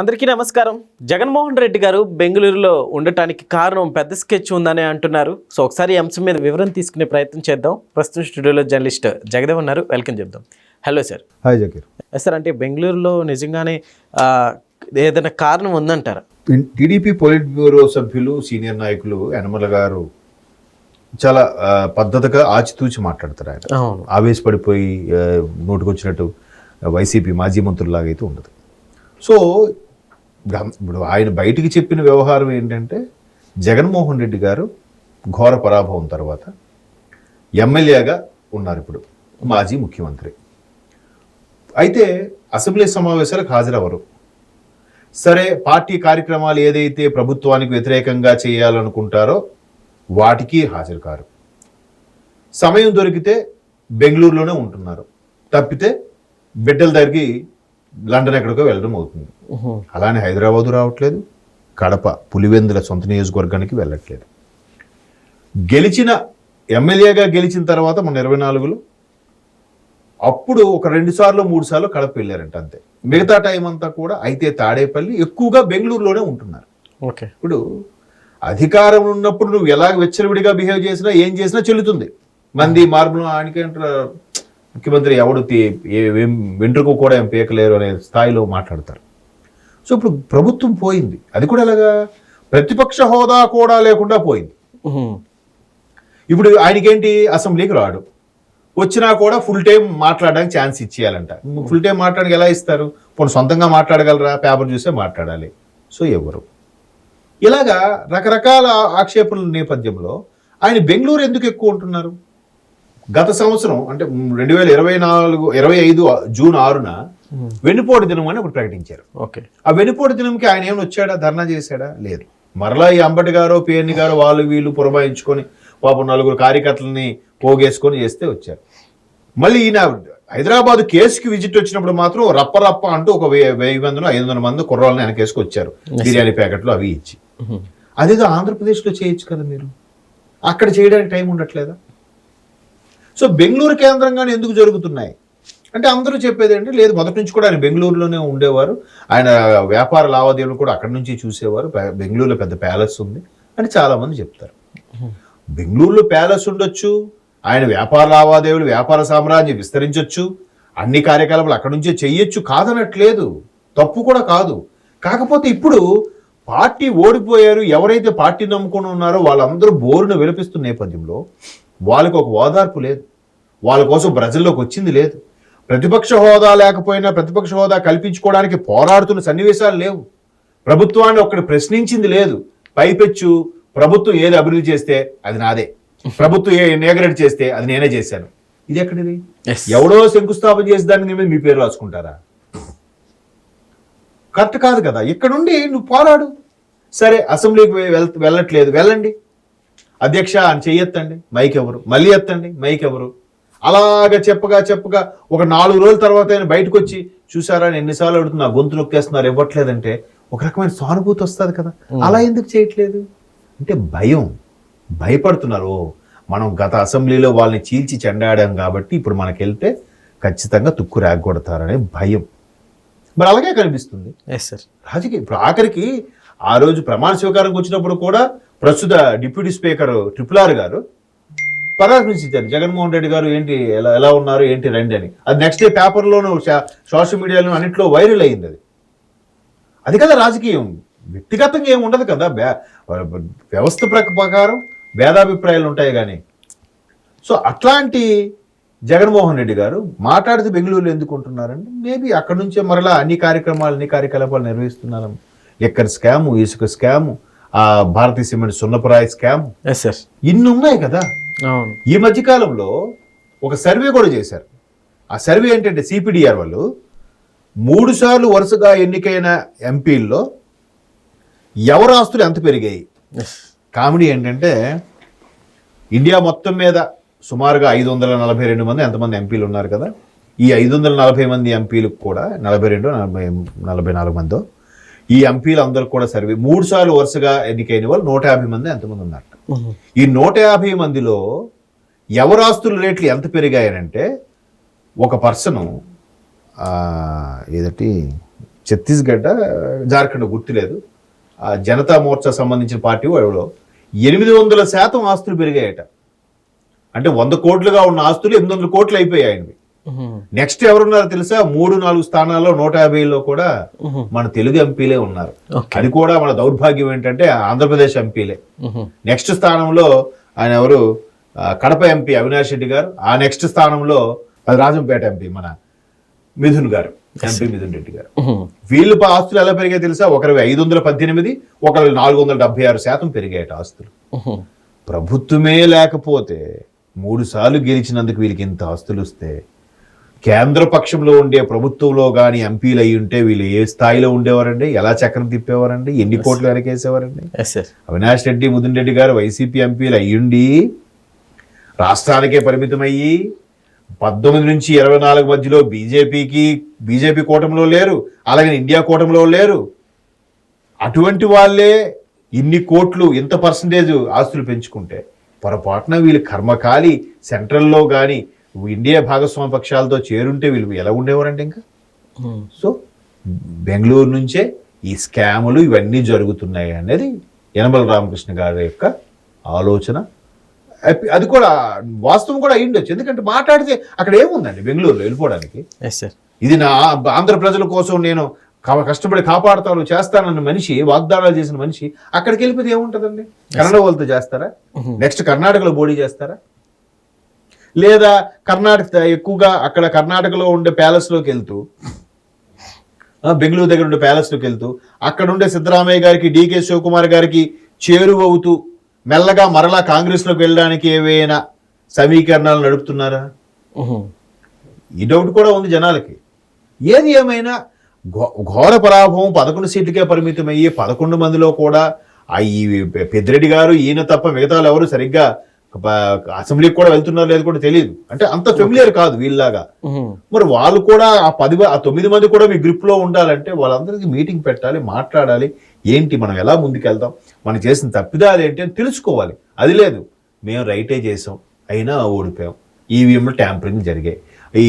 అందరికీ నమస్కారం. జగన్మోహన్ రెడ్డి గారు బెంగళూరులో ఉండటానికి కారణం పెద్ద స్కెచ్ ఉందని అంటున్నారు. సో ఒకసారి ఈ అంశం మీద వివరణ తీసుకునే ప్రయత్నం చేద్దాం. ప్రస్తుతం స్టూడియోలో జర్నలిస్ట్ జగదేవ్ ఉన్నారు. వెల్కమ్ చెప్దాం. Hello sir. Hi Zakir. Sir, అంటే బెంగళూరులో నిజంగానే ఏదైనా కారణం ఉందంటారా? టీడీపీ పొలిట్ బ్యూరో సభ్యులు సీనియర్ నాయకులు యనమల గారు చాలా పద్ధతిగా ఆచితూచి మాట్లాడతారు. ఆయన ఆవేశపడిపోయి నోటుకొచ్చినట్టు వైసీపీ మాజీ మంత్రులాగా అయితే ఉండదు. సో ఇప్పుడు ఆయన బయటికి చెప్పిన వ్యవహారం ఏంటంటే, జగన్మోహన్ రెడ్డి గారు ఘోర పరాభవం తర్వాత ఎమ్మెల్యేగా ఉన్నారు, ఇప్పుడు మాజీ ముఖ్యమంత్రి. అయితే అసెంబ్లీ సమావేశాలకు హాజరవరు. సరే, పార్టీ కార్యక్రమాలు ఏదైతే ప్రభుత్వానికి వ్యతిరేకంగా చేయాలనుకుంటారో వాటికి హాజరు కారు. సమయం దొరికితే బెంగళూరులోనే ఉంటున్నారు, తప్పితే బిడ్డల దగ్గరికి లండన్ ఎక్కడికో వెళ్ళడం అవుతుంది. అలానే హైదరాబాదు రావట్లేదు, కడప పులివెందుల సొంత నియోజకవర్గానికి వెళ్ళట్లేదు. గెలిచిన ఎమ్మెల్యేగా గెలిచిన తర్వాత మన 24లో అప్పుడు ఒక 2 సార్లు 3 సార్లు కడప వెళ్ళారంట, అంతే. మిగతా టైం అంతా కూడా అయితే తాడేపల్లి, ఎక్కువగా బెంగళూరులోనే ఉంటున్నారు. ఓకే. ఇప్పుడు అధికారం ఉన్నప్పుడు నువ్వు ఎలా వెచ్చలవిడిగా బిహేవ్ చేసినా ఏం చేసినా చెల్లుతుంది. మంది మార్పులు ఆయనకేంటారు, ముఖ్యమంత్రి ఎవడు వెంట్రుకు కూడా ఏం పీకలేరు అనే స్థాయిలో మాట్లాడతారు. సో ఇప్పుడు ప్రభుత్వం పోయింది, అది కూడా ఎలాగా, ప్రతిపక్ష హోదా కూడా లేకుండా పోయింది. ఇప్పుడు ఆయనకేంటి, అసెంబ్లీకి రాడు, వచ్చినా కూడా ఫుల్ టైం మాట్లాడడానికి ఛాన్స్ ఇచ్చేయాలంట. ఫుల్ టైం మాట్లాడడానికి ఎలా ఇస్తారు? పోనీ సొంతంగా మాట్లాడగలరా? పేపర్ చూసే మాట్లాడాలి. సో ఎవరు? ఇలాగా రకరకాల ఆక్షేపణల నేపథ్యంలో ఆయన బెంగళూరు ఎందుకు ఎక్కువ ఉంటున్నారు? గత సంవత్సరం అంటే 2025 జూన్ 6న వెన్నుపోటు దినం అని ఒకటి ప్రకటించారు. ఓకే. ఆ వెన్నుపోటు దినంకి ఆయన ఏమైనా వచ్చాడా, ధర్నా చేశాడా? లేదు. మరలా ఈ అంబటి గారు పిఎన్ని గారు వాళ్ళు వీళ్ళు పురమాయించుకొని పాపం 4 కార్యకర్తలని పోగేసుకొని చేస్తే వచ్చారు. మళ్ళీ ఈయన హైదరాబాద్ కేసుకి విజిట్ వచ్చినప్పుడు మాత్రం రప్ప అంటూ ఒక 1000-500 మంది కుర్రాళ్ళని ఆయన కేసుకు వచ్చారు, బిర్యానీ ప్యాకెట్లు అవి ఇచ్చి. అదేదో ఆంధ్రప్రదేశ్లో చేయొచ్చు కదా మీరు, అక్కడ చేయడానికి టైం ఉండట్లేదా? సో బెంగళూరు కేంద్రంగానే ఎందుకు జరుగుతున్నాయి అంటే అందరూ చెప్పేది ఏంటి, లేదు మొదటి నుంచి కూడా ఆయన బెంగళూరులోనే ఉండేవారు, ఆయన వ్యాపార లావాదేవీలు కూడా అక్కడి నుంచి చూసేవారు, బెంగళూరులో పెద్ద ప్యాలెస్ ఉంది అని చాలా మంది చెప్తారు. బెంగళూరులో ప్యాలెస్ ఉండొచ్చు, ఆయన వ్యాపార లావాదేవీలు వ్యాపార సామ్రాజ్యం విస్తరించవచ్చు, అన్ని కార్యకలాపాలు అక్కడి నుంచే చెయ్యొచ్చు, కాదనట్లేదు, తప్పు కూడా కాదు. కాకపోతే ఇప్పుడు పార్టీ ఓడిపోయారు, ఎవరైతే పార్టీ నమ్ముకొని ఉన్నారో వాళ్ళందరూ బోరును విలపిస్తున్న నేపథ్యంలో వాళ్ళకి ఒక ఓదార్పు లేదు, వాళ్ళ కోసం ప్రజల్లోకి వచ్చింది లేదు, ప్రతిపక్ష హోదా లేకపోయినా ప్రతిపక్ష హోదా కల్పించుకోవడానికి పోరాడుతున్న సన్నివేశాలు లేవు, ప్రభుత్వాన్ని ఒక్కటి ప్రశ్నించింది లేదు. పైపెచ్చు ప్రభుత్వం ఏది అభివృద్ధి చేస్తే అది నాదే, ప్రభుత్వం ఏ నేగరెట్ చేస్తే అది నేనే చేశాను. ఇది ఎక్కడిది? ఎవడో శంకుస్థాపన చేసి దాని మీద మీ పేరు రాసుకుంటారా? కరెక్ట్ కాదు కదా. ఇక్కడ నుండి నువ్వు పోరాడు. సరే, అసెంబ్లీకి వెళ్ళట్లేదు, వెళ్ళండి, అధ్యక్ష అని చెయ్యెత్తండి, మైక్ ఎవరు, మళ్ళీ ఎత్తండి, మైక్ ఎవరు, అలాగా చెప్పగా ఒక 4 రోజుల తర్వాత ఆయన బయటకు వచ్చి చూసారా ఎన్నిసార్లు అడుగుతున్నా, గొంతు నొక్కేస్తున్నారు, ఇవ్వట్లేదంటే ఒక రకమైన సానుభూతి వస్తుంది కదా. అలా ఎందుకు చేయట్లేదు అంటే భయపడుతున్నారు. మనం గత అసెంబ్లీలో వాళ్ళని చీల్చి చెండాడాం కాబట్టి ఇప్పుడు మనకి వెళ్తే ఖచ్చితంగా తుక్కు రాగొడతారనే భయం మరి అలాగే కనిపిస్తుంది రాజకీయ. ఇప్పుడు ఆఖరికి ఆ రోజు ప్రమాణ స్వీకారంకి వచ్చినప్పుడు కూడా ప్రస్తుత డిప్యూటీ స్పీకర్ RRR గారు పరామర్శించారు, జగన్మోహన్ రెడ్డి గారు ఏంటి ఎలా ఉన్నారు ఏంటి రండి అని. అది నెక్స్ట్ డే పేపర్లోను సోషల్ మీడియాలో అన్నింటిలో వైరల్ అయ్యింది. అది కదా రాజకీయం, వ్యక్తిగతంగా ఏమి ఉండదు కదా, వ్యవస్థ ప్రకారం భేదాభిప్రాయాలు ఉంటాయి కానీ. సో అట్లాంటి జగన్మోహన్ రెడ్డి గారు మాట్లాడితే బెంగళూరులో ఎందుకు ఉంటున్నారంటే మేబీ అక్కడ నుంచే మరలా అన్ని కార్యకలాపాలు నిర్వహిస్తున్నారు. ఎక్కడి స్కాము, ఇసుక స్కాము, ఆ భారతీయ సిమెంట్ సున్నపురాయి స్కాము, ఇన్ని ఉన్నాయి కదా. ఈ మధ్యకాలంలో ఒక సర్వే కూడా చేశారు. ఆ సర్వే ఏంటంటే సిపిడిఆర్ వాళ్ళు 3 సార్లు వరుసగా ఎన్నికైన ఎంపీల్లో ఎవరు ఆస్తులు ఎంత పెరిగాయి. కామెడీ ఏంటంటే ఇండియా మొత్తం మీద సుమారుగా 542 మంది ఎంతమంది ఎంపీలు ఉన్నారు కదా, ఈ 540 మంది ఎంపీలకు కూడా 42-44 మందో ఈ ఎంపీలు అందరూ కూడా సర్వే 3 సార్లు వరుసగా ఎన్నికైన వాళ్ళు 150 మంది ఎంతమంది ఉన్నారు. ఈ 150 మందిలో ఎవరు ఆస్తుల రేట్లు ఎంత పెరిగాయనంటే ఒక పర్సను ఏదటి ఛత్తీస్గఢ్ జార్ఖండ్ గుర్తులేదు, ఆ జనతా మోర్చా సంబంధించిన పార్టీ వాడిలో 800% ఆస్తులు పెరిగాయట. అంటే 100 కోట్లుగా ఉన్న ఆస్తులు 800 కోట్లు అయిపోయాయి ఆయనవి. నెక్స్ట్ ఎవరున్నారో తెలుసా? 3-4 స్థానాల్లో 150లో కూడా మన తెలుగు ఎంపీలే ఉన్నారు. అది కూడా మన దౌర్భాగ్యం ఏంటంటే ఆంధ్రప్రదేశ్ ఎంపీలే. నెక్స్ట్ స్థానంలో ఆయన ఎవరు? కడప ఎంపీ అవినాష్ రెడ్డి గారు. ఆ నెక్స్ట్ స్థానంలో అది రాజంపేట ఎంపీ మన మిథున్ గారు, ఎంపీ మిథున్ రెడ్డి గారు. వీళ్ళు ఆస్తులు ఎలా పెరిగాయి తెలుసా? ఒకరి 518, ఒకరి 476% పెరిగాయట ఆస్తులు. ప్రభుత్వమే లేకపోతే 3 సార్లు గెలిచినందుకు వీళ్ళకి ఇంత ఆస్తులు వస్తే, కేంద్ర పక్షంలో ఉండే ప్రభుత్వంలో కానీ ఎంపీలు అయి ఉంటే వీళ్ళు ఏ స్థాయిలో ఉండేవారండి? ఎలా చక్రం తిప్పేవారండి? ఎన్ని కోట్లు వెనకేసేవారండి? అవినాష్ రెడ్డి, మిథున్ రెడ్డి గారు వైసీపీ ఎంపీలు అయ్యుండి రాష్ట్రానికే పరిమితమయ్యి 19 నుంచి 24 మధ్యలో బీజేపీ కూటమిలో లేరు, అలాగే ఇండియా కూటమిలో లేరు. అటువంటి వాళ్ళే ఇన్ని కోట్లు, ఇంత పర్సంటేజ్ ఆస్తులు పెంచుకుంటే పొరపాటున వీళ్ళు కర్మకాలి సెంట్రల్లో కానీ ఇండియా భాగస్వామ్య పక్షాలతో చేరుంటే వీళ్ళు ఎలా ఉండేవారంటే ఇంకా. సో బెంగళూరు నుంచే ఈ స్కాములు ఇవన్నీ జరుగుతున్నాయి అనేది యనమల రామకృష్ణ గారి యొక్క ఆలోచన. అది కూడా వాస్తవం కూడా అయ్యుండొచ్చు. ఎందుకంటే మాట్లాడితే అక్కడ ఏముందండి బెంగళూరులో వెళ్ళిపోవడానికి? ఇది నా ఆంధ్ర ప్రజల కోసం నేను కష్టపడి కాపాడుతాను చేస్తానన్న మనిషి, వాగ్దానాలు చేసిన మనిషి అక్కడికి వెళ్ళిపోతే ఏముంటుందండి? కన్నడ వాళ్ళతో చేస్తారా? నెక్స్ట్ కర్ణాటకలో బోడీ చేస్తారా? లేదా కర్ణాటక ఎక్కువగా అక్కడ కర్ణాటకలో ఉండే ప్యాలెస్లోకి వెళ్తూ, బెంగళూరు దగ్గర ఉండే ప్యాలెస్లోకి వెళ్తూ అక్కడ ఉండే సిద్ధరామయ్య గారికి, డికే శివకుమార్ గారికి చేరువవుతూ మెల్లగా మరలా కాంగ్రెస్లోకి వెళ్ళడానికి ఏవైనా సమీకరణాలు నడుపుతున్నారా? ఈ డౌట్ కూడా ఉంది జనాలకి. ఏది ఏమైనా ఘోర పరాభవం, 11 సీట్లకే పరిమితమయ్యి 11 మందిలో కూడా ఈ పెద్దిరెడ్డి గారు ఈయన తప్ప మిగతా ఎవరు సరిగ్గా అసెంబ్లీకి కూడా వెళ్తున్నారు లేదు కూడా తెలియదు. అంటే అంత ఫెమిలియర్ కాదు వీళ్ళలాగా. మరి వాళ్ళు కూడా ఆ 9 మంది కూడా మీ గ్రిప్ లో ఉండాలంటే వాళ్ళందరికీ మీటింగ్ పెట్టాలి, మాట్లాడాలి. ఏంటి మనం ఎలా ముందుకెళ్తాం, మనం చేసిన తప్పిదాలు ఏంటి అని తెలుసుకోవాలి. అది లేదు, మేము రైటే చేసాం అయినా ఓడిపోయాం, ఈవీఎంలు ట్యాంపరింగ్ జరిగాయి, ఈ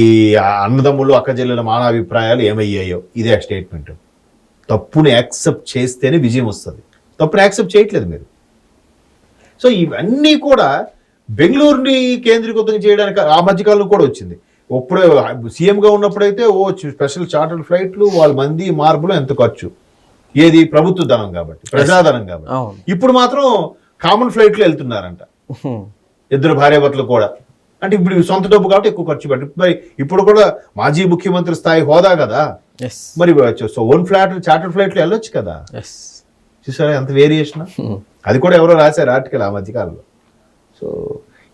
అన్నదమ్ములు అక్కచెల్లెల మానాభిప్రాయాలు ఏమయ్యాయో, ఇదే స్టేట్మెంట్. తప్పుని యాక్సెప్ట్ చేస్తేనే విజయం వస్తుంది. తప్పుని యాక్సెప్ట్ చేయట్లేదు మీరు. సో ఇవన్నీ కూడా బెంగళూరుని కేంద్రీకృతం చేయడానికి ఆ మధ్యకాలంలో కూడా వచ్చింది. ఇప్పుడు సీఎంగా ఉన్నప్పుడైతే స్పెషల్ చార్టర్డ్ ఫ్లైట్లు, వాళ్ళ మంది మార్పులు ఎంత ఖర్చు, ఏది ప్రభుత్వ ధనం కాబట్టి, ప్రజాధనం కాబట్టి. ఇప్పుడు మాత్రం కామన్ ఫ్లైట్లు వెళ్తున్నారంట ఇద్దరు భార్యాభర్తలు కూడా. అంటే ఇప్పుడు సొంత డబ్బు కాబట్టి ఎక్కువ ఖర్చు పెట్టి, మరి ఇప్పుడు కూడా మాజీ ముఖ్యమంత్రి స్థాయి హోదా కదా, మరి ఓన్ చార్టర్డ్ ఫ్లైట్లు వెళ్ళొచ్చు కదా. చూసారా ఎంత వేరియేషన్? అది కూడా ఎవరో రాశారు ఆర్టికల్ ఆ మధ్యకాలంలో. సో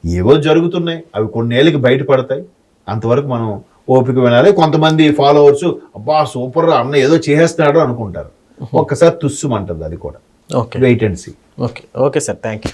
ఏవో జరుగుతున్నాయి, అవి కొన్నేళ్ళకి బయటపడతాయి. అంతవరకు మనం ఓపిక వినాలి. కొంతమంది ఫాలోవర్స్ అబ్బా సూపర్ అన్న ఏదో చేసేస్తున్నాడు అనుకుంటారు, ఒక్కసారి తుస్సుమంటుంది. అది కూడా wait and see. Okay sir, thank you.